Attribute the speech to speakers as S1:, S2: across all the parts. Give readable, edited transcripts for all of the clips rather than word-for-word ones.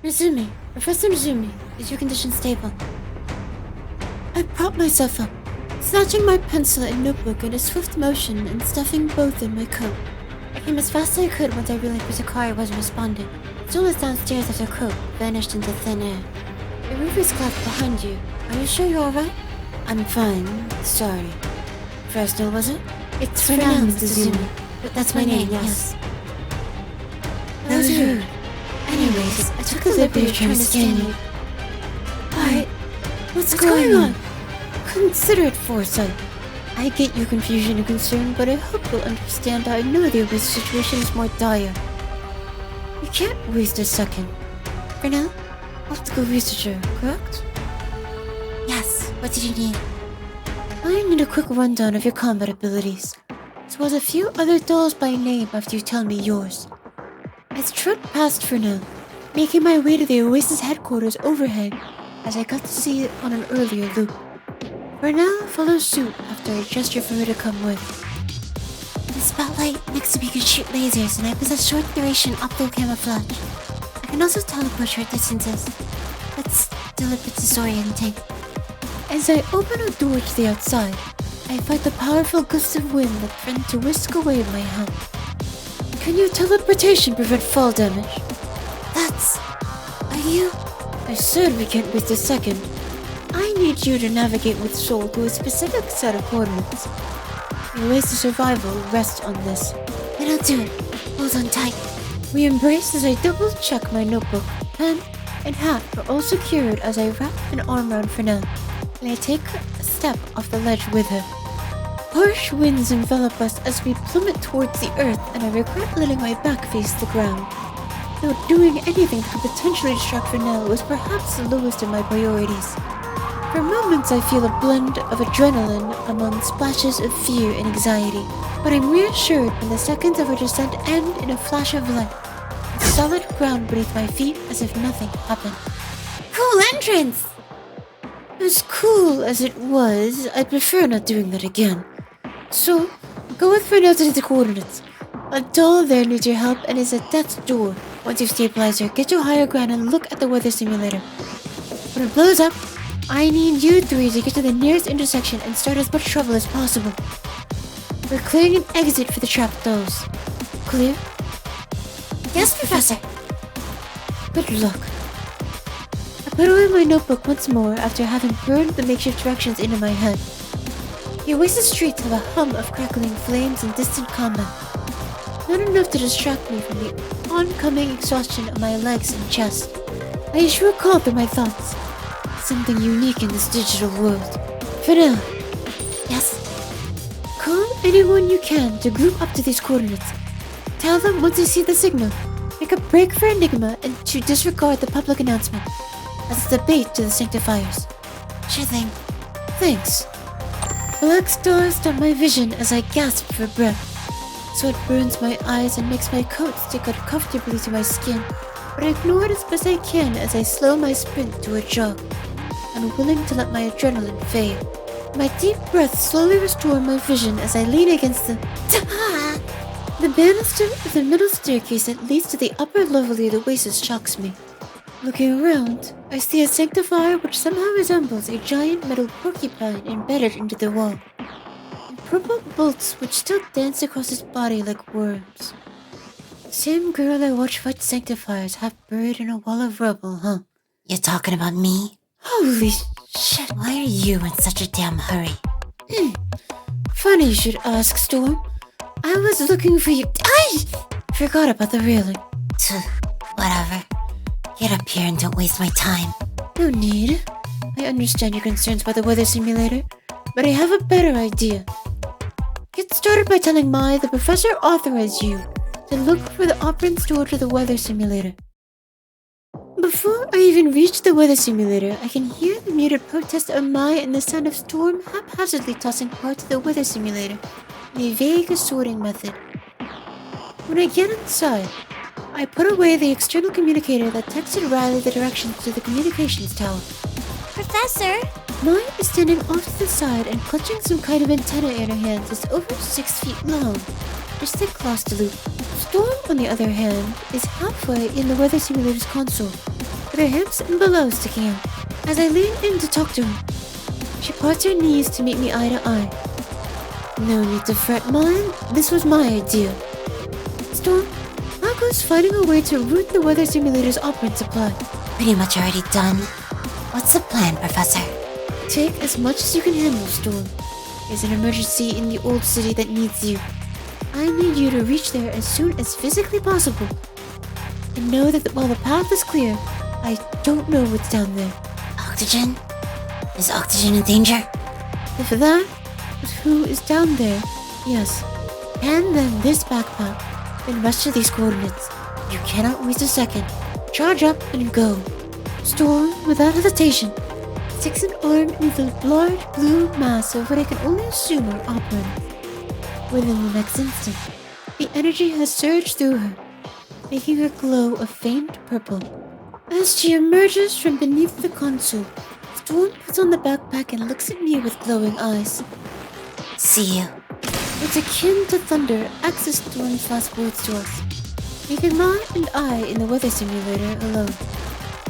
S1: Nezumi, Professor Nezumi, is your condition stable? I propped myself up, snatching my pencil and notebook in a swift motion and stuffing both in my coat. I came as fast as I could once I realized Kusakari wasn't responding. Stool was downstairs as her coat vanished into thin air. The roof is closed behind you. Are you sure you're alright? I'm fine, sorry. Fresnel, was it? It's Fresnel, Mr. Zumi. That's my name, yes. That was rude. Anyways, I took the liberty of trying to scan you. Alright, what's going on? Consider it foresight. I get your confusion and concern, but I hope you'll understand that I know the Oasis situation is more dire. You can't waste a second. For now, optical researcher, correct? Yes, what did you need? I need a quick rundown of your combat abilities, as well as a few other dolls by name after you tell me yours. I strode past for now, making my way to the Oasis headquarters overhead, as I got to see it on an earlier loop. For now, follow suit after I gesture for her to come with. In the spotlight next to me can shoot lasers, and I possess short-duration optical camouflage. I can also teleport short distances. That's still a bit disorienting. As I open a door to the outside, I fight the powerful gusts of wind that threaten to whisk away my helm. Can your teleportation prevent fall damage? Are you? I said we can't waste a second. I need you to navigate with Soul to a specific set of coordinates. Your ways to survival rest on this. Then I'll do it. Hold on tight. We embrace as I double-check my notebook, pen, and hat are all secured as I wrap an arm around Fresnel, and I take a step off the ledge with her. Harsh winds envelop us as we plummet towards the earth, and I regret letting my back face the ground. Though doing anything that could potentially distract Fresnel was perhaps the lowest of my priorities. For moments I feel a blend of adrenaline among splashes of fear and anxiety, but I'm reassured when the seconds of our descent end in a flash of light, with solid ground beneath my feet as if nothing happened. Cool entrance! As cool as it was, I'd prefer not doing that again. So, go with Fresnel to the coordinates. A doll there needs your help and is at death's door. Once you've stabilized her, get to higher ground and look at the weather simulator. When it blows up, I need you three to get to the nearest intersection and start as much trouble as possible. We're clearing an exit for the trapped dolls. Clear? Yes, Professor. Good luck. I put away my notebook once more after having burned the makeshift directions into my head. The Oasis streets have a hum of crackling flames and distant combat. Not enough to distract me from the oncoming exhaustion of my legs and chest. I used to recall through my thoughts. Something unique in this digital world. Fresnel. Yes? Call anyone you can to group up to these coordinates. Tell them once you see the signal, make a break for Enigma and to disregard the public announcement, as it's a bait to the Sanctifiers. Sure thing. Thanks. Black stars dot my vision as I gasp for breath. Sweat burns my eyes and makes my coat stick uncomfortably to my skin, but I ignore it as best I can as I slow my sprint to a jog, unwilling to let my adrenaline fade. My deep breaths slowly restore my vision as I lean against the banister of the middle staircase that leads to the upper level of the Oasis shocks me. Looking around, I see a sanctifier which somehow resembles a giant metal porcupine embedded into the wall, and purple bolts which still dance across its body like worms. Same girl I watched fight sanctifiers half buried in a wall of rubble, huh?
S2: You talking about me?
S1: Holy shit.
S2: Why are you in such a damn hurry?
S1: Funny you should ask, Storm. I was looking for you. I forgot about the railing.
S2: Whatever. Get up here and don't waste my time.
S1: No need. I understand your concerns about the weather simulator, but I have a better idea. Get started by telling Mai the professor authorized you to look for the operants to order the weather simulator. Before I even reach the weather simulator, I can hear the muted protest of Mai and the sound of Storm haphazardly tossing parts of the weather simulator in a vague assorting method. When I get inside, I put away the external communicator that texted Riley the directions to the communications tower.
S2: Professor?
S1: Mai is standing off to the side and clutching some kind of antenna in her hands that's over 6 feet long, just like Gloss Storm, on the other hand, is halfway in the weather simulator's console, with her hips and below sticking out. As I lean in to talk to her, she parts her knees to meet me eye to eye. No need to fret, mine. This was my idea. Storm, how goes finding a way to route the weather simulator's operant supply?
S2: Pretty much already done. What's the plan, Professor?
S1: Take as much as you can handle, Storm. There's an emergency in the old city that needs you. I need you to reach there as soon as physically possible. And know that while the path is clear, I don't know what's down there.
S2: Oxygen? Is Oxygen in danger?
S1: If that is who is down there, yes. Hand them this backpack, then rush to these coordinates. You cannot waste a second. Charge up and go. Storm, without hesitation, sticks an arm into the large blue mass of what I can only assume are operant. Within the next instant, the energy has surged through her, making her glow a faint purple. As she emerges from beneath the console, Storm puts on the backpack and looks at me with glowing eyes.
S2: See you.
S1: It's akin to thunder access Storm's last words to us, leaving Ma and I in the weather simulator alone.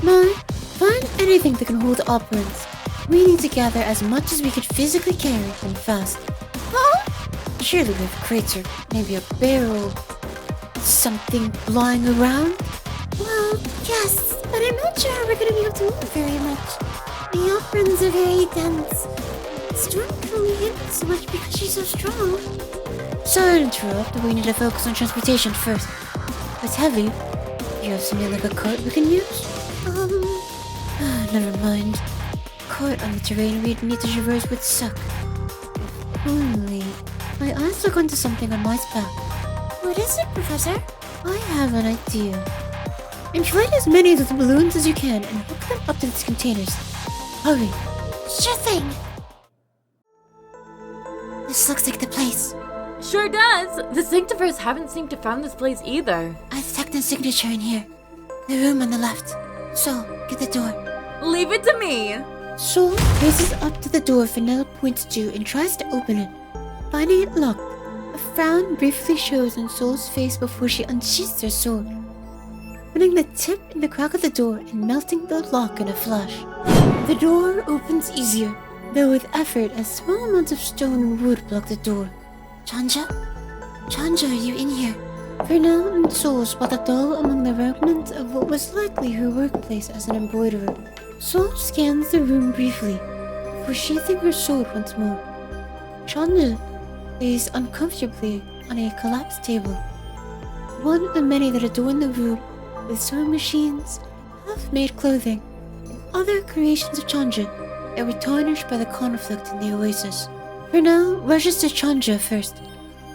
S1: Ma, find anything that can hold operants. We need to gather as much as we could physically carry and fast. Huh? Surely we have crates or maybe a barrel, something lying around?
S3: Well, yes, but I'm not sure how we're gonna be able to move very much. The operants are very dense. Storm can only handle so much because she's so strong.
S1: Sorry to interrupt, but we need to focus on transportation first. It's heavy. You have something like a cart we can use? Never mind. Cart on the terrain we'd need to traverse would suck. If only. My eyes look onto something on my back.
S3: What is it, Professor?
S1: I have an idea. Inflate as many of the balloons as you can and hook them up to these containers. Hurry.
S3: Sure thing.
S2: This looks like the place.
S4: Sure does! The Sanctifers haven't seemed to found this place either.
S2: I detect a signature in here. The room on the left. So, get the door.
S4: Leave it to me!
S1: Sol races up to the door Fresnel points to and tries to open it. Finding it locked, a frown briefly shows on Sol's face before she unsheaths her sword, putting the tip in the crack of the door and melting the lock in a flash. The door opens easier, though with effort as small amounts of stone and wood block the door.
S2: Chanzhi? Chanzhi, are you in here?
S1: Fresnel and Sol spot a doll among the remnants of what was likely her workplace as an embroiderer. Sol scans the room briefly, before sheathing her sword once more. Chanzhi lays uncomfortably on a collapsed table, one of the many that adorn the room with sewing machines, half-made clothing, and other creations of Chanzhi that were tarnished by the conflict in the Oasis. Fresnel rushes to Chanzhi first,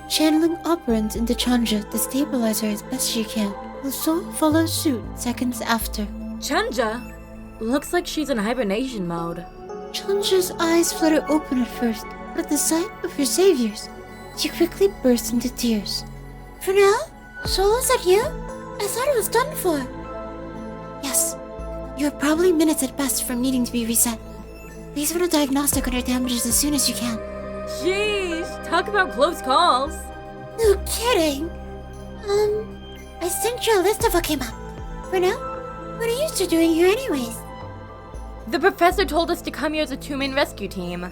S1: channeling operants into Chanzhi to stabilize her as best she can, while Sol follows suit seconds after.
S4: Chanzhi? Looks like she's in hibernation mode.
S1: Chanzhi's eyes flutter open at first, but at the sight of her saviors, she quickly bursts into tears.
S3: Fresnel? Sol, is that you? I thought it was done for.
S2: Yes. You're probably minutes at best from needing to be reset. Please run a diagnostic on her damages as soon as you can.
S4: Sheesh, talk about close calls.
S3: No kidding. I sent you a list of what came up. Fresnel, what are you two doing here anyways?
S4: The professor told us to come here as a two-man rescue team.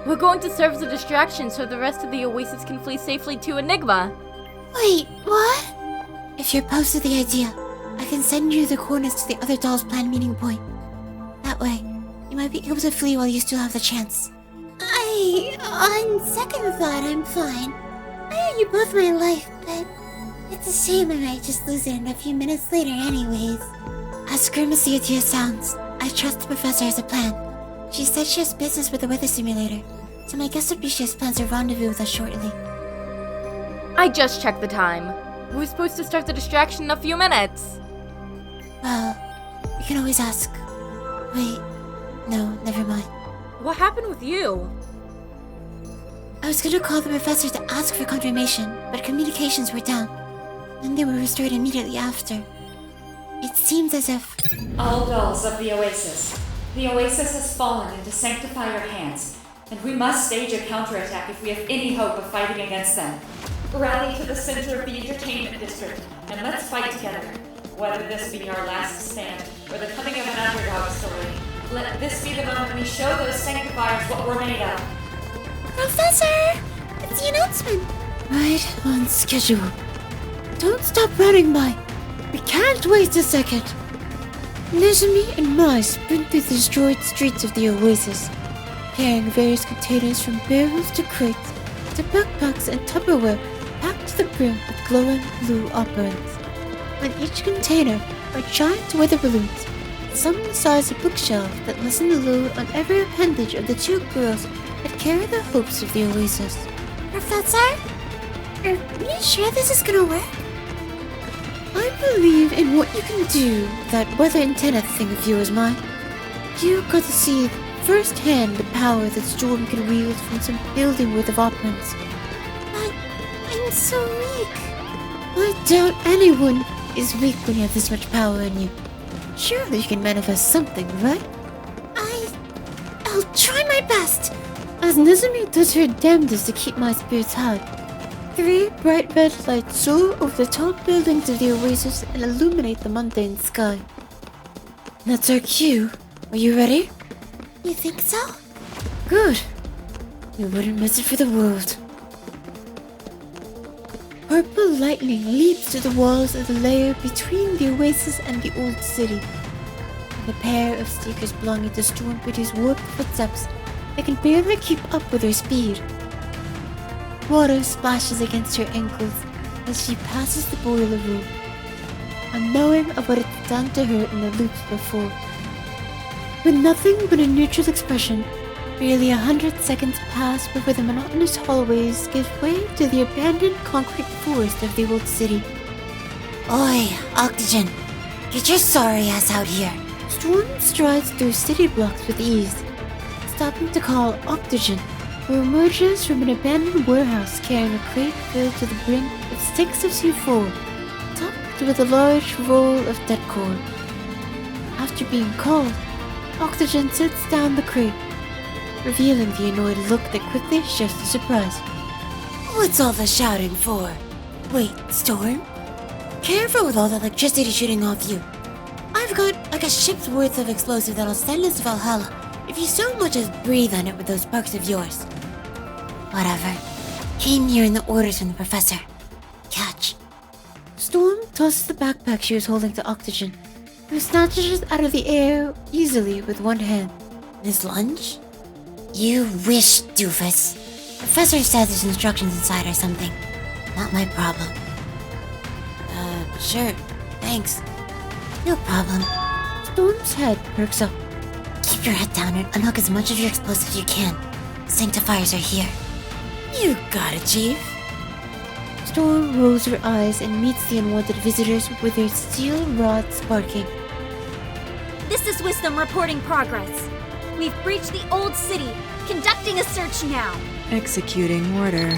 S4: We're going to serve as a distraction so the rest of the Oasis can flee safely to Enigma.
S3: Wait, what?
S2: If you're opposed to the idea, I can send you the coordinates to the other doll's planned meeting point. That way, you might be able to flee while you still have the chance.
S3: On second thought, I'm fine. I owe you both my life, but it's a shame I might just lose it in a few minutes later anyways.
S2: As grimacy as it sounds, I trust the professor has a plan. She said she has business with the weather simulator, so my guess would be she has plans to rendezvous with us shortly.
S4: I just checked the time. We're supposed to start the distraction in a few minutes.
S2: Well, you can always ask. Wait, no, never mind.
S4: What happened with you?
S2: I was gonna call the professor to ask for confirmation, but communications were down. Then they were restored immediately after. It seems as if...
S5: All dolls of the Oasis. The Oasis has fallen into Sanctifier hands, and we must stage a counterattack if we have any hope of fighting against them. Rally to the center of the entertainment district, and let's fight together. Whether this be our last stand, or the coming of an underdog story, let this be the moment we show those sanctifiers what we're made of.
S3: Professor! It's the announcement!
S1: Right on schedule. Don't stop running, Mai. We can't wait a second. Nezumi and Mai sprint through the destroyed streets of the Oasis, carrying various containers from barrels to crates to backpacks and Tupperware packed to the brim with glowing blue operants. On each container are giant weather balloons, some the size of bookshelf that lessen the load on every appendage of the two girls that carry the hopes of the Oasis.
S3: Professor? Are you sure this is gonna work?
S1: I believe in what you can do with that weather antenna thing of yours, Mai. You got to see firsthand the power that Storm can wield from some building worth of operants.
S3: But I'm so weak.
S1: I doubt anyone is weak when you have this much power in you. Surely you can manifest something, right?
S3: I'll try my best.
S1: As Nezumi does her damnedest to keep my spirits high, 3 bright red lights soar over the tall buildings of the Oasis and illuminate the mundane sky. That's our cue. Are you ready?
S3: You think so?
S1: Good. We wouldn't miss it for the world. Purple lightning leaps to the walls of the layer between the Oasis and the Old City. The pair of sneakers belonging to Storm produce warped footsteps that can barely keep up with her speed. Water splashes against her ankles as she passes the boiler room, unknowing of what it's done to her in the loops before. With nothing but a neutral expression, barely 100 seconds pass before the monotonous hallways give way to the abandoned concrete forest of the Old City.
S2: Oi, Octogen! Get your sorry ass out here!
S1: Storm strides through city blocks with ease, stopping to call Octogen, who emerges from an abandoned warehouse carrying a crate filled to the brim with sticks of C4, topped with a large roll of dead corn. After being called, Octogen sits down the crate, revealing the annoyed look that quickly shifts to surprise.
S2: What's all the shouting for? Wait, Storm? Careful with all the electricity shooting off you. I've got like a ship's worth of explosive that'll send us to Valhalla if you so much as breathe on it with those sparks of yours. Whatever. Came here in the orders from the professor. Catch.
S1: Storm tosses the backpack she was holding to Octogen, who snatches it out of the air easily with one hand.
S2: This lunch? You wish, doofus. Professor said there's instructions inside or something. Not my problem. Sure. Thanks. No problem.
S1: Storm's head perks up.
S2: Keep your head down and unhook as much of your explosive as you can. Sanctifiers are here. You got it, Chief.
S1: Storm rolls her eyes and meets the unwanted visitors with their steel rod sparking.
S6: This is Wisdom reporting progress. We've breached the Old City. Conducting a search now.
S7: Executing order.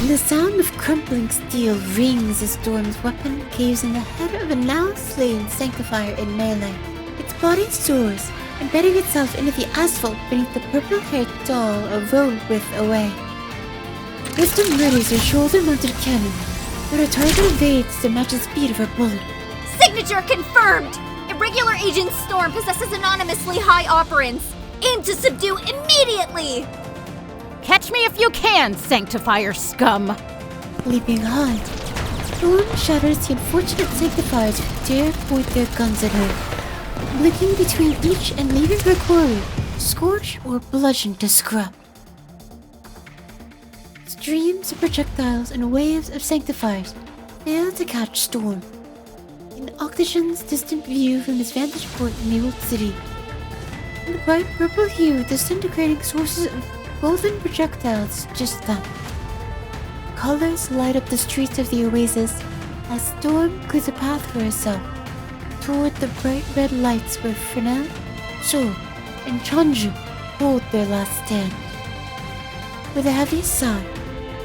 S1: The sound of crumpling steel rings as Storm's weapon caves in the head of a now slain sanctifier in melee. Its body soars, embedding itself into the asphalt beneath the purple-haired doll a road width away. Wisdom readies her shoulder-mounted cannon, but her target evades to match the speed of her bullet.
S6: Signature confirmed! Irregular Agent Storm possesses anonymously high operants. Aim to subdue immediately!
S8: Catch me if you can, Sanctifier scum!
S1: Leaping high, Storm shatters the unfortunate sanctifiers who dare point their guns at her, blinking between each and leaving her quarry scorched or bludgeoned to scrap. Streams of projectiles and waves of sanctifiers fail to catch Storm. In Octogen's distant view from his vantage point in the Old City, the bright purple hue disintegrating sources of golden projectiles just that. Colors light up the streets of the Oasis as Storm clears a path for herself toward the bright red lights where Fresnel, Sol, and Chanzhi hold their last stand. With a heavy sigh,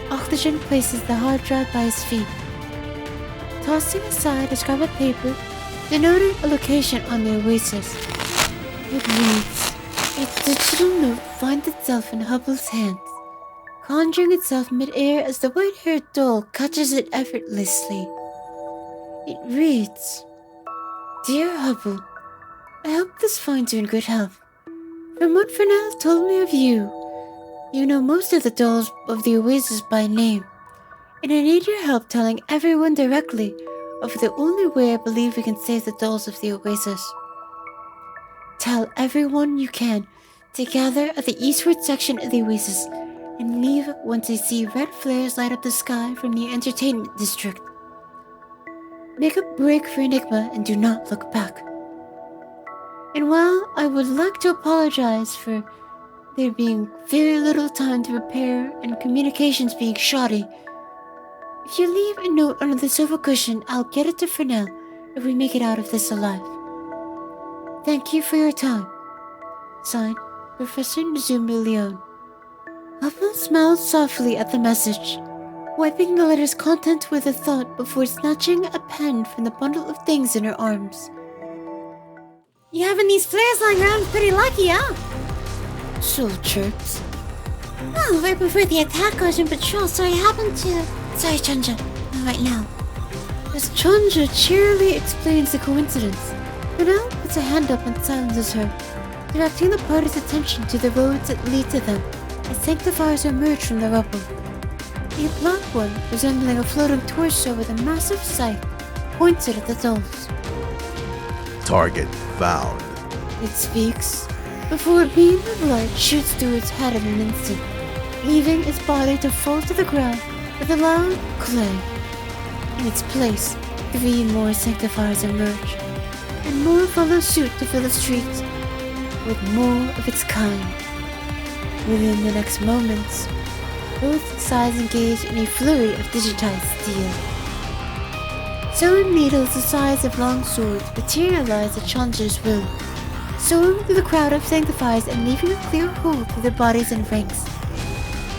S1: Octogen places the hard drive by his feet, tossing aside a scrap of paper denoting a location on the Oasis. It reads, "A digital note finds itself in Hubble's hands, conjuring itself mid-air as the white-haired doll catches it effortlessly." It reads, Dear Hubble, I hope this finds you in good health. From what Fresnel told me of you, you know most of the dolls of the Oasis by name, and I need your help telling everyone directly of the only way I believe we can save the dolls of the Oasis. Tell everyone you can to gather at the eastward section of the Oasis and leave once they see red flares light up the sky from the entertainment district. Make a break for Enigma and do not look back. And while I would like to apologize for there being very little time to prepare and communications being shoddy, if you leave a note under the sofa cushion, I'll get it to Fresnel if we make it out of this alive. Thank you for your time. Signed, Professor Nezumi Leon. Hubble smiled softly at the message, wiping the letter's content with a thought before snatching a pen from the bundle of things in her arms.
S3: You having these flares lying around is pretty lucky, huh?
S1: Soul chirps.
S3: Oh, I prefer the attack version, but sure, sorry, Sorry, Chanzhi. Not right now.
S1: As Chanzhi cheerily explains the coincidence, Fresnel puts a hand up and silences her, directing the party's attention to the roads that lead to them as sanctifiers emerge from the rubble. A black one, resembling a floating torso with a massive scythe, points it at the dolls.
S9: Target found.
S1: It speaks, before a beam of light shoots through its head in an instant, leaving its body to fall to the ground with a loud clang. In its place, 3 more sanctifiers emerge, and more follow suit to fill the streets with more of its kind. Within the next moments, both sides engage in a flurry of digitized steel. Sewing needles the size of long swords materialize at Chanzhi's will, soaring through the crowd of sanctifiers and leaving a clear hole through their bodies and ranks.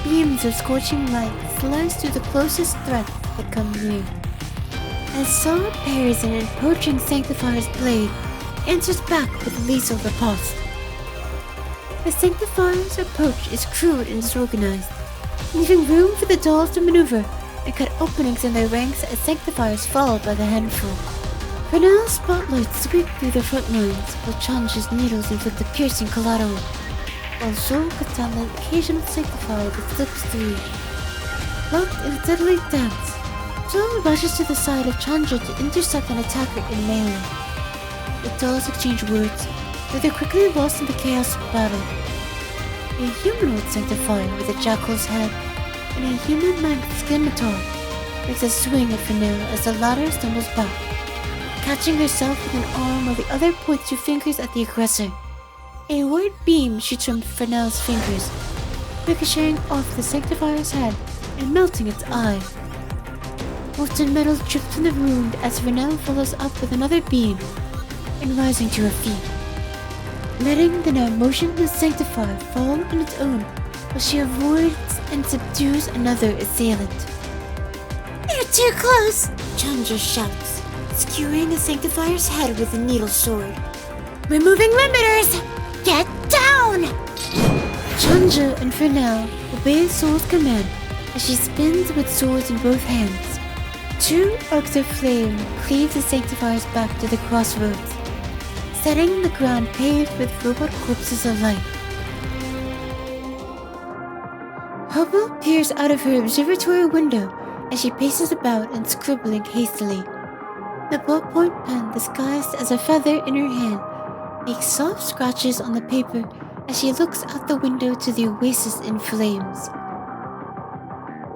S1: Beams of scorching light slice through the closest threats that come near. As Saw parries an approaching sanctifier's blade, answers back with lethal riposte. The sanctifier's approach is crude and disorganized, leaving room for the dolls to maneuver and cut openings in their ranks as sanctifiers fall by the handful. Fresnel's spotlights sweep through the front lines, while Chanzhi's needles inflict a piercing collateral, while Soul cuts down the occasional sanctifier that slips through. Locked in a deadly dance, Soul rushes to the side of Chanzhi to intercept an attacker in melee. The dolls exchange words, but they're quickly lost in the chaos of battle. A humanoid sanctifier with a jackal's head and a human-like scimitar makes a swing at Fresnel as the latter stumbles back, catching herself with an arm while the other points 2 fingers at the aggressor. A white beam shoots from Fresnel's fingers, ricocheting off the sanctifier's head and melting its eye. Molten metal drips from the wound as Fresnel follows up with another beam and rising to her feet, letting the now motionless sanctifier fall on its own while she avoids and subdues another assailant.
S3: You're too close!
S2: Chanzhi shouts, skewering the sanctifier's head with a needle sword.
S3: Removing limiters! Get down!
S1: Chanzhi and Fresnel obey Soul's command as she spins with swords in both hands. 2 arcs of flame cleave the sanctifier's back to the crossroads, setting the ground paved with robot corpses of light. Hubble peers out of her observatory window as she paces about and scribbling hastily. The ballpoint pen disguised as a feather in her hand makes soft scratches on the paper as she looks out the window to the oasis in flames.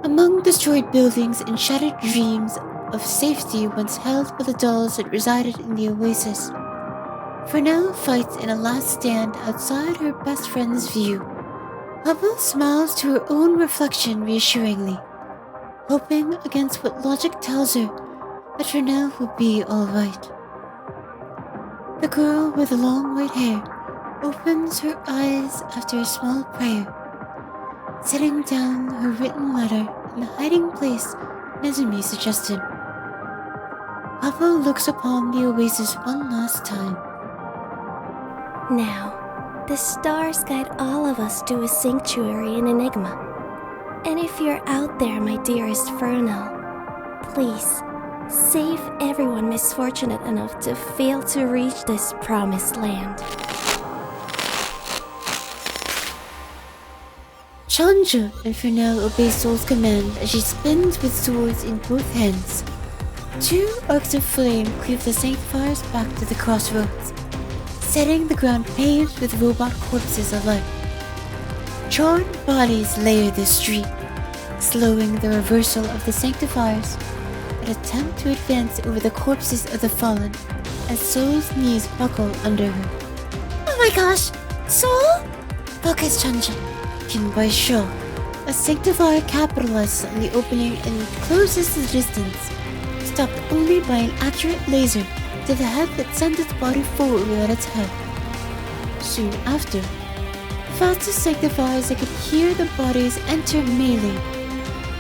S1: Among destroyed buildings and shattered dreams of safety once held by the dolls that resided in the oasis, Fresnel fights in a last stand outside her best friend's view. Hubble smiles to her own reflection reassuringly, hoping against what logic tells her that Fresnel will be alright. The girl with the long white hair opens her eyes after a small prayer, setting down her written letter in the hiding place Nezumi suggested. Hubble looks upon the oasis one last time.
S10: Now, the stars guide all of us to a sanctuary in Enigma. And if you're out there, my dearest Fresnel, please, Save everyone misfortunate enough to fail to reach this promised land.
S1: Chanzhi and Fresnel obey Soul's command as she spins with swords in both hands. Two arcs of flame cleave the sanctifiers back to the crossroads, setting the ground paved with robot corpses alight. Charred bodies layer the street, slowing the reversal of the sanctifiers that attempt to advance over the corpses of the fallen as Soul's knees buckle under her.
S3: Oh my gosh! Soul?
S1: Focus, Chanzhi. By Shaw, a sanctifier capitalizes on the opening and closes the distance, stopped only by an accurate laser to the head that sent its body forward at its head. Soon after, the fastest sanctifiers that could hear the bodies enter melee.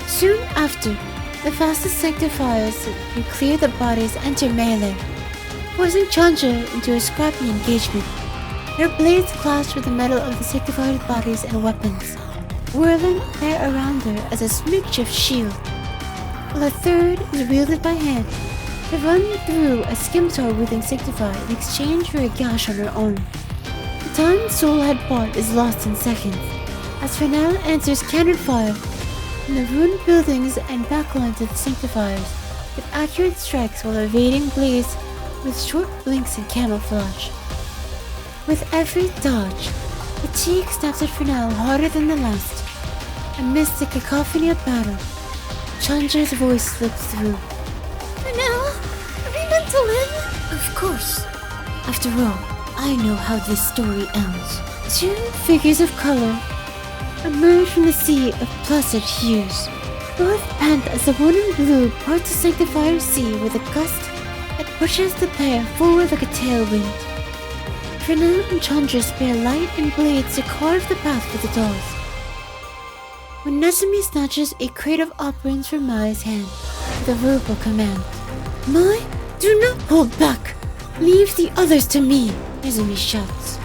S1: Soon after, the fastest sanctifiers that could clear the bodies enter melee, forcing Chanzhi into a scrappy engagement. Her blades clash with the metal of the sanctified bodies and weapons, whirling there around her as a makeshift shield, while a third is wielded by hand to run through a scimitar-wielding sanctifier in exchange for a gash on her arm. The time Soul had bought is lost in seconds, as Fresnel answers cannon fire from the ruined buildings and backlines of the sanctifiers with accurate strikes while evading blades with short blinks and camouflage. With every dodge, fatigue snaps at Fresnel harder than the last. Amidst the cacophony of battle, Chanzhi's voice slips through.
S3: Fresnel, are we meant to live?
S1: Of course. After all, I know how this story ends. Two figures of color emerge from the sea of placid hues. Both pant as the one in blue parts the sanctifier sea with a gust that pushes the pair forward like a tailwind. Fresnel and Chanzhi spare light and blades to carve the path for the dolls. When Nezumi snatches a crate of operants from Mai's hand with a verbal command, "Mai, do not hold back! Leave the others to me!" Nezumi shouts.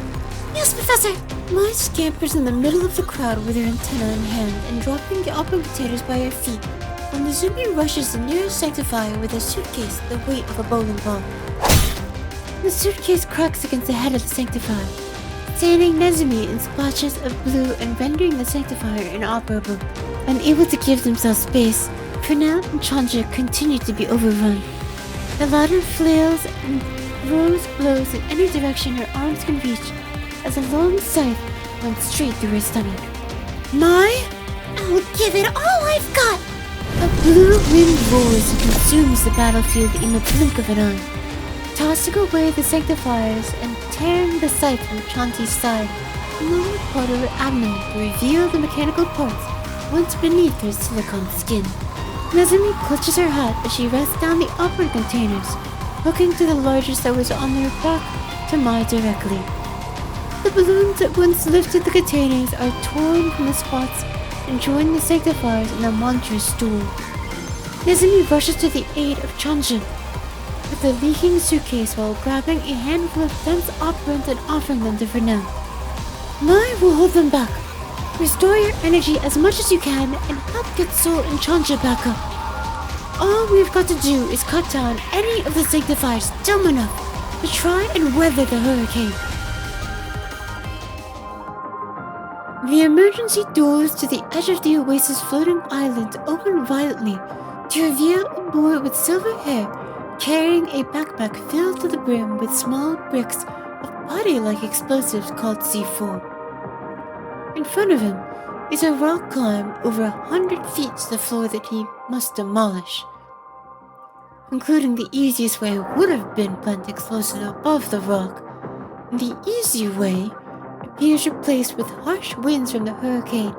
S3: Yes, Professor!
S1: Mai scampers in the middle of the crowd with her antenna in hand and dropping the operant containers by her feet, while Nezumi rushes the nearest sanctifier with a suitcase the weight of a bowling ball. The suitcase cracks against the head of the sanctifier, staining Nezumi in splashes of blue and rendering the sanctifier inoperable. Unable to give themselves space, Fresnel and Chanzhi continue to be overrun. The latter flails and throws blows in any direction her arms can reach as a long scythe went straight through her stomach.
S3: Mai, I'll give it all I've got!
S1: A blue wind roars and consumes the battlefield in the blink of an eye, tossing away the sanctifiers and tearing the scythe from Chanzhi's side, lower part of her abdomen to reveal the mechanical parts once beneath her silicone skin. Nezumi clutches her hat as she rests down the operant containers, hooking to the largest that was on her back to Mai directly. The balloons that once lifted the containers are torn from the spots and join the sanctifiers in a monstrous stool. Nezumi rushes to the aid of Chanzhi with the leaking suitcase while grabbing a handful of dense operants and offering them to Fresnel. Mai will hold them back. Restore your energy as much as you can and help get Soul and Chanzhi back up. All we've got to do is cut down any of the sanctifiers dumb enough to try and weather the hurricane. The emergency doors to the edge of the Oasis floating island open violently to reveal a boy with silver hair carrying a backpack filled to the brim with small bricks of body-like explosives called C4. In front of him is a rock climb over 100 feet to the floor that he must demolish. Concluding the easiest way would have been plant explosives above the rock, the easy way appears replaced with harsh winds from the hurricane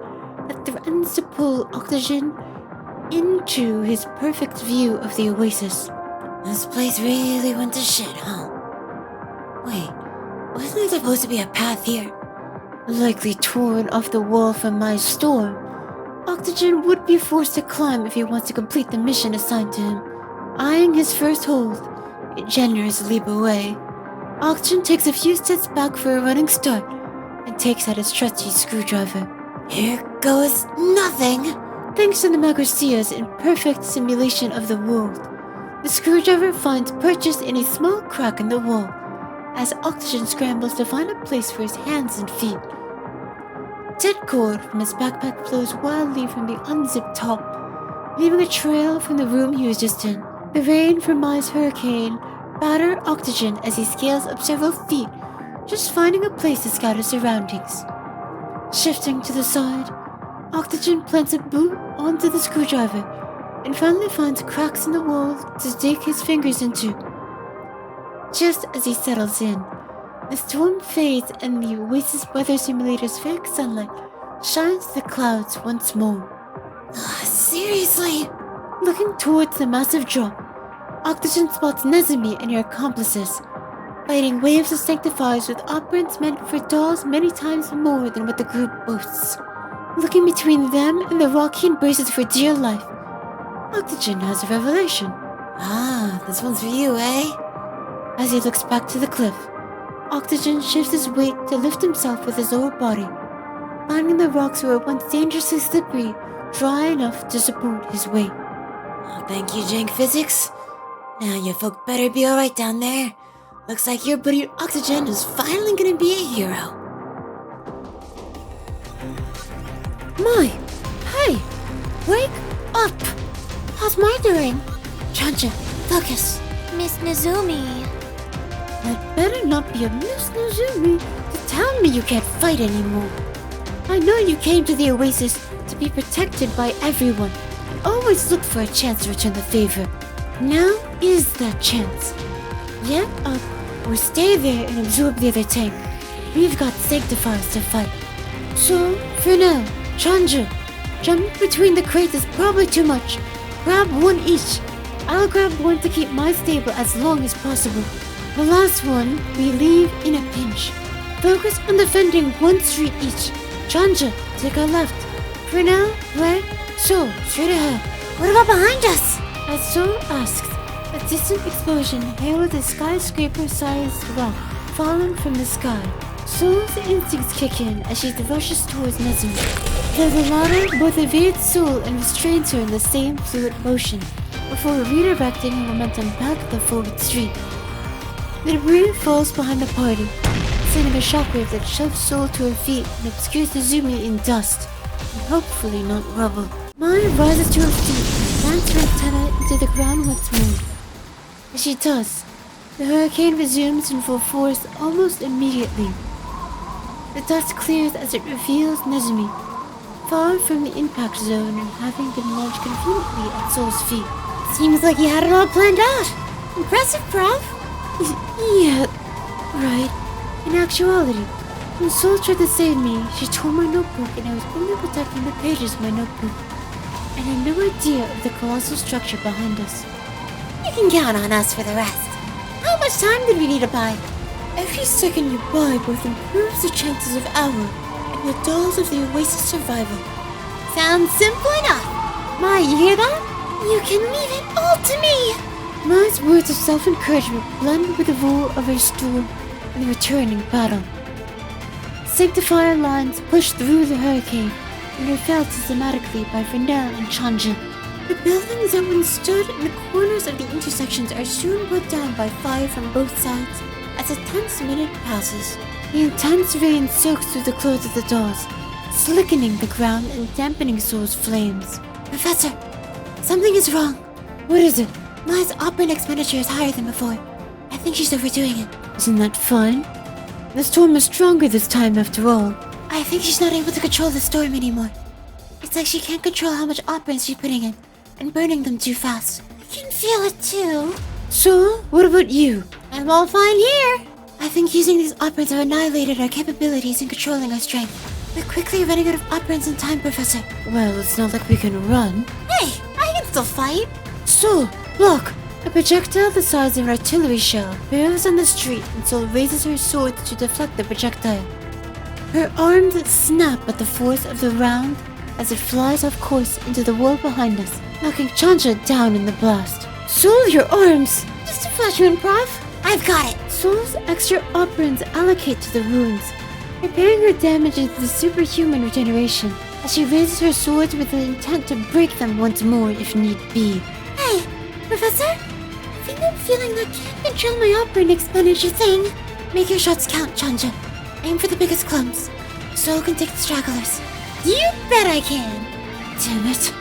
S1: that threatens to pull Oxygen into his perfect view of the Oasis.
S2: This place really went to shit, huh? Wait, wasn't there supposed to be a path here?
S1: Likely torn off the wall from my storm, Oxygen would be forced to climb if he wants to complete the mission assigned to him. Eyeing his first hold, a generous leap away, Oxygen takes a few steps back for a running start and takes out his trusty screwdriver.
S2: Here goes nothing!
S1: Thanks to the Magrosia's imperfect simulation of the world, The screwdriver finds purchase in a small crack in the wall, as Oxygen scrambles to find a place for his hands and feet. Dead cord from his backpack flows wildly from the unzipped top, leaving a trail from the room he was just in. The rain from Mai's hurricane batter Oxygen as he scales up several feet, just finding a place to scout his surroundings. Shifting to the side, Oxygen plants a boot onto the screwdriver and finally finds cracks in the wall to dig his fingers into. Just as he settles in, the storm fades and the Oasis weather simulator's fake sunlight shines the clouds once more.
S2: Seriously?
S1: Looking towards the massive drop, Oxygen spots Nezumi and her accomplices, fighting waves of sanctifiers with operants meant for dolls many times more than what the group boasts. Looking between them and the rock he embraces for dear life, Oxygen has a revelation.
S2: This one's for you, eh?
S1: As he looks back to the cliff, Oxygen shifts his weight to lift himself with his lower body, finding the rocks were once dangerously slippery, dry enough to support his weight.
S2: Thank you, Jank Physics. Now you folk better be alright down there. Looks like your buddy Oxygen is finally gonna be a hero.
S1: Mai! Hey! Wake up!
S3: How's Mai doing?
S1: Chanzhi, focus!
S3: Miss Nezumi.
S1: That better not be a Miss Nezumi to tell me you can't fight anymore. I know you came to the Oasis to be protected by everyone and always looked for a chance to return the favor. Now is that chance. Get up or stay there and absorb the other tank. We've got sanctifiers to fight. So, for now, Chanzhi, jumping between the crates is probably too much. Grab one each. I'll grab one to keep my stable as long as possible. The last one we leave in a pinch. Focus on defending one street each. Chanzhi, take our left. For now, right, so, straight ahead.
S3: What about behind us?
S1: As So asked, a distant explosion hailed a skyscraper-sized rock fallen from the sky. Soul's instincts kick in as she rushes towards Nezumi. Though the latter both evades Soul and restrains her in the same fluid motion, before redirecting her momentum back the forward street. The debris falls behind the party, sending a shockwave that shoves Soul to her feet and obscures Nezumi in dust, and hopefully not rubble. Mai rises to her feet and plants her antenna into the ground once more. As she does, the hurricane resumes in full force almost immediately. The dust clears as it reveals Nezumi, far from the impact zone and having been launched conveniently at Soul's feet.
S3: Seems like you had it all planned out. Impressive, Prof.
S1: Yeah, right. In actuality, when Soul tried to save me, she tore my notebook and I was only protecting the pages of my notebook. And I had no idea of the colossal structure behind us.
S3: You can count on us for the rest. How much time did we need to buy?
S1: Every second you buy both improves the chances of our and the dolls of the Oasis survival.
S3: Sounds simple enough. Mai, you hear that? You can leave it all to me.
S1: Mai's words of self-encouragement blend with the roar of her storm and the returning battle. Sanctifier lines push through the hurricane and are felt systematically by Fresnel and Chanzhi. The buildings that once stood in the corners of the intersections are soon brought down by fire from both sides as a tense minute passes. The intense rain soaks through the clothes of the dolls, slickening the ground and dampening Soul's flames.
S3: Professor, something is wrong.
S1: What is it?
S3: Mai's operant expenditure is higher than before. I think she's overdoing it.
S1: Isn't that fun? The storm is stronger this time after all.
S3: I think she's not able to control the storm anymore. It's like she can't control how much operants she's putting in and burning them too fast. I can feel it too.
S1: So, what about you?
S3: I'm all fine here. I think using these operants have annihilated our capabilities in controlling our strength. We're quickly running out of operants in time, Professor.
S1: Well, it's not like we can run.
S3: Hey, I can still fight.
S1: So, look! A projectile the size of an artillery shell barrels on the street and Soul raises her sword to deflect the projectile. Her arms snap at the force of the round as it flies off course into the wall behind us, knocking Chanzhi down in the blast. Soul, your arms!
S3: Just a flash wound, Prof. I've got it.
S1: Soul's extra operants allocate to the wounds, repairing her damage into the superhuman regeneration as she raises her swords with the intent to break them once more if need be.
S3: Hey, Professor? feeling that can't control my operant expenditure thing. Make your shots count, Chanzhi. Aim for the biggest clumps. Soul can take the stragglers. You bet I can. Damn it.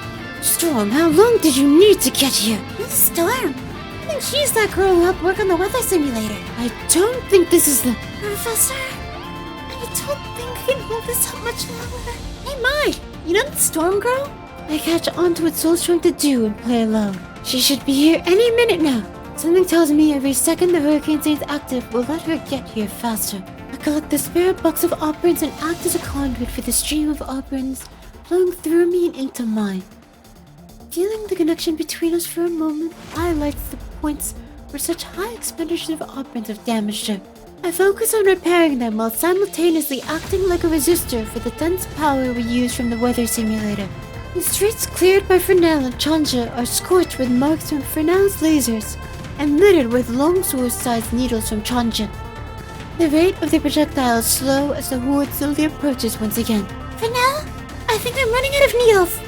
S3: Storm, how long did you need to get here? Storm? I think she's that girl who helped work on the weather simulator. I don't think this is the... Professor? I don't think I can hold this up much longer. Hey, Mai! You know the storm girl? I catch on to what Soul's trying to do and play along. She should be here any minute now. Something tells me every second the hurricane stays active will let her get here faster. I collect the spare box of operants and act as a conduit for the stream of operants flowing through me and into mine. Feeling the connection between us for a moment highlights the points where such high expenditure of operants have damaged her. I focus on repairing them while simultaneously acting like a resistor for the dense power we use from the weather simulator. The streets cleared by Fresnel and Chanzhi are scorched with marks from Fresnel's lasers and littered with long sword-sized needles from Chanzhi. The rate of the projectile is slow as the horde slowly approaches once again. Fresnel? I think I'm running out of needles.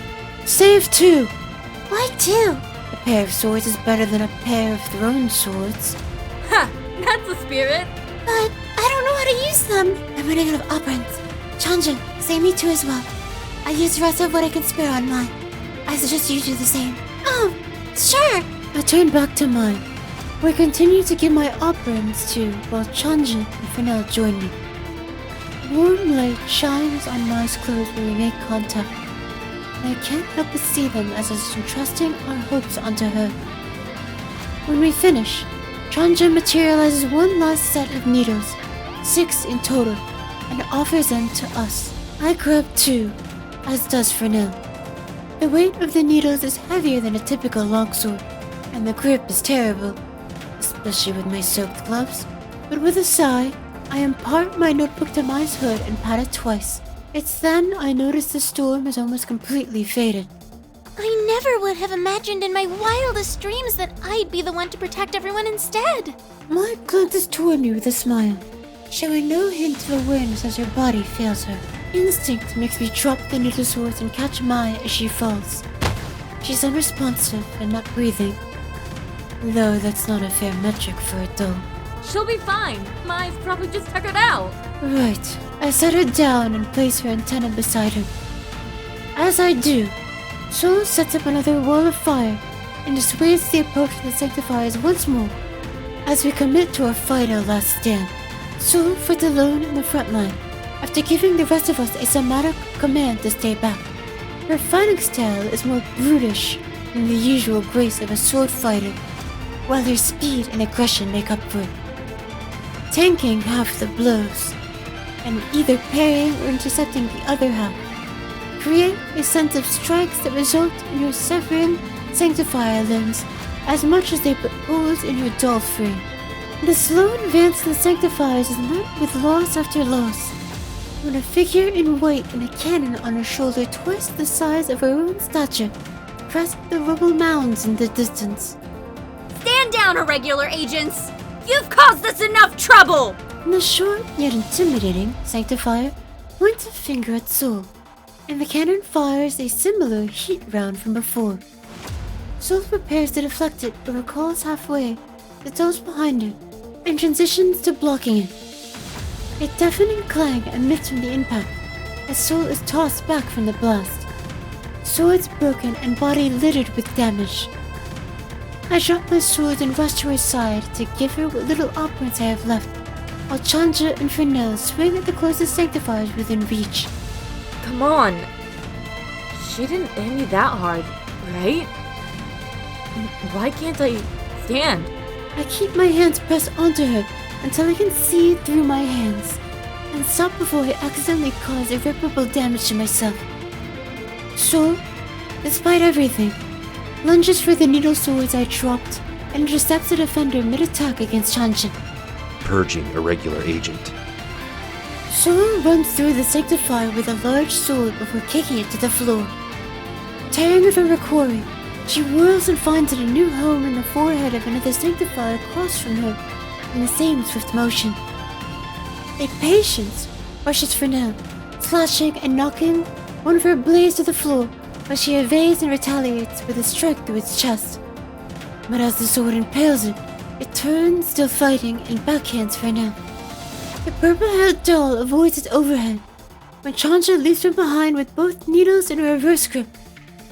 S1: Save 2!
S3: Why 2?
S1: A pair of swords is better than a pair of thrown swords.
S4: Ha! That's the spirit!
S3: But I don't know how to use them. I'm running out of operants. Chanzhi, save me 2 as well. I use the rest of what I can spare on mine. I suggest you do the same. Oh, sure!
S1: I turn back to mine. We continue to give my operants to while Chanzhi and Fresnel join me. Warm light shines on Mai's clothes when we make contact, and I can't help but see them as us entrusting our hopes onto her. When we finish, Chanzhi materializes one last set of needles, 6 in total, and offers them to us. I grab 2, as does Fresnel. The weight of the needles is heavier than a typical longsword, and the grip is terrible, especially with my soaked gloves. But with a sigh, I impart my notebook to Mai's hood and pat it twice. It's then I notice the storm is almost completely faded.
S6: I never would have imagined in my wildest dreams that I'd be the one to protect everyone instead.
S1: Mai glances toward me with a smile, showing no hint of awareness as her body fails her. Instinct makes me drop the needle swords and catch Mai as she falls. She's unresponsive and not breathing, though that's not a fair metric for a doll.
S4: She'll be fine. Mai's probably just tuckered out.
S1: Right. I set her down and place her antenna beside her. As I do, Soul sets up another wall of fire and dissuades the approach of the Sanctifiers once more as we commit to our final last stand. Soul fights alone in the front line after giving the rest of us a somatic command to stay back. Her fighting style is more brutish than the usual grace of a sword fighter, while her speed and aggression make up for it. Tanking half the blows, and either parrying or intercepting the other half, create a sense of strikes that result in your severing Sanctifier limbs as much as they put holes in your doll frame. The slow advance of the Sanctifiers is met with loss after loss, when a figure in white and a cannon on her shoulder twice the size of her own stature crest the rubble mounds in the distance.
S6: Stand down, irregular agents! You've caused us enough trouble!
S1: The short yet intimidating Sanctifier points a finger at Soul, and the cannon fires a similar heat round from before. Soul prepares to deflect it but recalls halfway, the dolls behind her, and transitions to blocking it. A deafening clang emits from the impact as Soul is tossed back from the blast, swords broken and body littered with damage. I drop my sword and rush to her side to give her what little operants I have left, while Chanzhi and Fresnel swing at the closest Sanctifiers within reach.
S4: Come on. She didn't aim me that hard, right? Why can't I stand?
S1: I keep my hands pressed onto her until I can see through my hands, and stop before I accidentally cause irreparable damage to myself. So, despite everything, lunges for the needle swords I dropped and intercepts the defender mid-attack against Chanzhi.
S11: Purging irregular agent.
S1: Soul runs through the Sanctifier with a large sword before kicking it to the floor. Tearing it from her quarry, she whirls and finds it a new home in the forehead of another Sanctifier across from her in the same swift motion. A Patience rushes Fresnel, slashing and knocking one of her blades to the floor, but she evades and retaliates with a strike through its chest. But as the sword impales it, It turns, still fighting, and backhands Fresnel. The purple-haired doll avoids its overhead when Chanzhi leaps from behind with both needles in a reverse grip,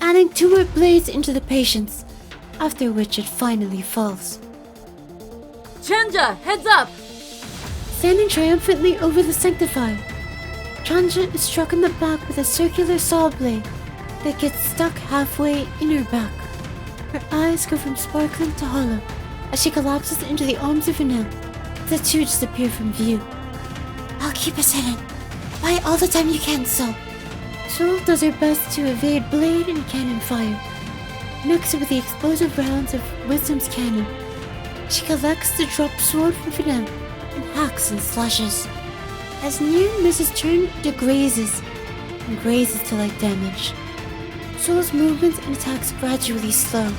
S1: adding 2 more blades into the patience, after which it finally falls.
S4: Chanzhi, heads up!
S1: Standing triumphantly over the Sanctifier, Chanzhi is struck in the back with a circular saw blade that gets stuck halfway in her back. Her eyes go from sparkling to hollow as she collapses into the arms of Fresnel. The two disappear from view.
S2: I'll keep us hidden. Fight all the time you can, Soul.
S1: Soul does her best to evade blade and cannon fire, mixed with the explosive rounds of Wisdom's cannon. She collects the dropped sword from Fresnel and hacks and slashes. As near misses turn to grazes, and grazes to light damage. Soul's movements and attacks gradually slow,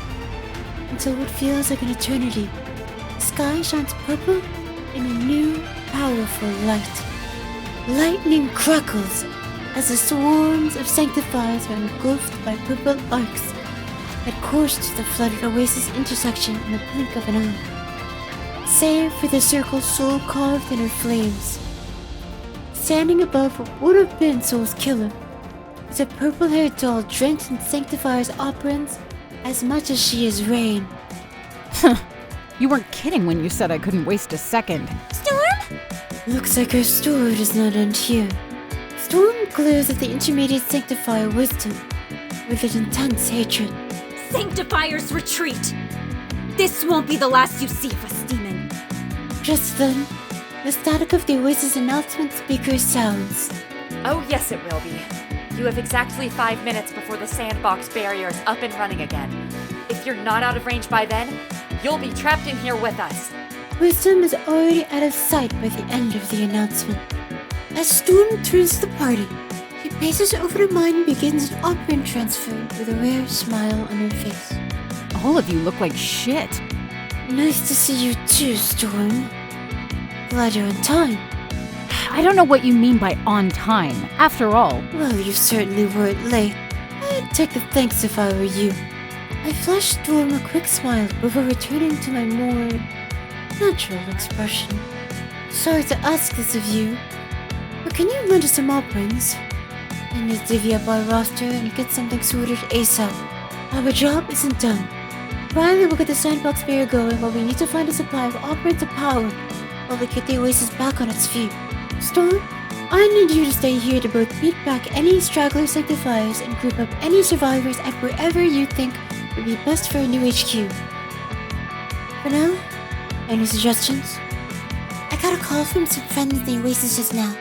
S1: until what feels like an eternity, the sky shines purple in a new, powerful light. Lightning crackles as the swarms of sanctifiers are engulfed by purple arcs that course to the flooded oasis intersection in the blink of an eye. Save for the circle Soul carved in her flames. Standing above what would have been Soul's killer is a purple-haired doll drenched in Sanctifier's operants as much as she is rain.
S8: You weren't kidding when you said I couldn't waste a second.
S2: Storm?
S1: Looks like her story does not end here. Storm glares at the intermediate Sanctifier Wisdom with an intense hatred.
S6: Sanctifier's retreat! This won't be the last you see of us, demon.
S1: Just then, the static of the Oasis announcement speaker sounds.
S5: Oh yes, it will be. You have exactly 5 minutes before the sandbox barrier is up and running again. If you're not out of range by then, you'll be trapped in here with us.
S1: Wisdom is already out of sight by the end of the announcement. As Storm turns to the party, she paces over to mine and begins an operant transfer with a rare smile on her face.
S8: All of you look like shit.
S1: Nice to see you too, Storm. Glad you're on time.
S8: I don't know what you mean by on time. After all,
S1: Well, you certainly weren't late. I'd take the thanks if I were you. I flashed Storm a quick smile before returning to my more natural expression. Sorry to ask this of you, but can you lend us some operants? I need to divvy up our roster and get something sorted ASAP. Our job isn't done. Riley will get the sandbox barrier going while we need to find a supply of operants of power while we get the Oasis back on its feet. Storm, I need you to stay here to both beat back any straggler sanctifiers and group up any survivors at wherever you think would be best for a new HQ. For now, any suggestions?
S2: I got a call from some friends in the Oasis just now.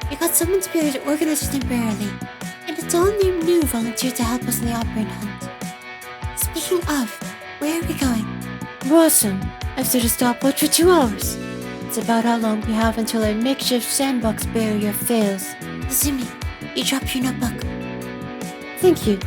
S2: We got someone spirit to organize us temporarily, and a doll named New volunteered to help us in the operant hunt. Speaking of, where are we going?
S1: Awesome. I've set a stopwatch for 2 hours. It's about how long we have until our makeshift sandbox barrier fails.
S2: Nezumi, you dropped your notebook.
S1: Thank you.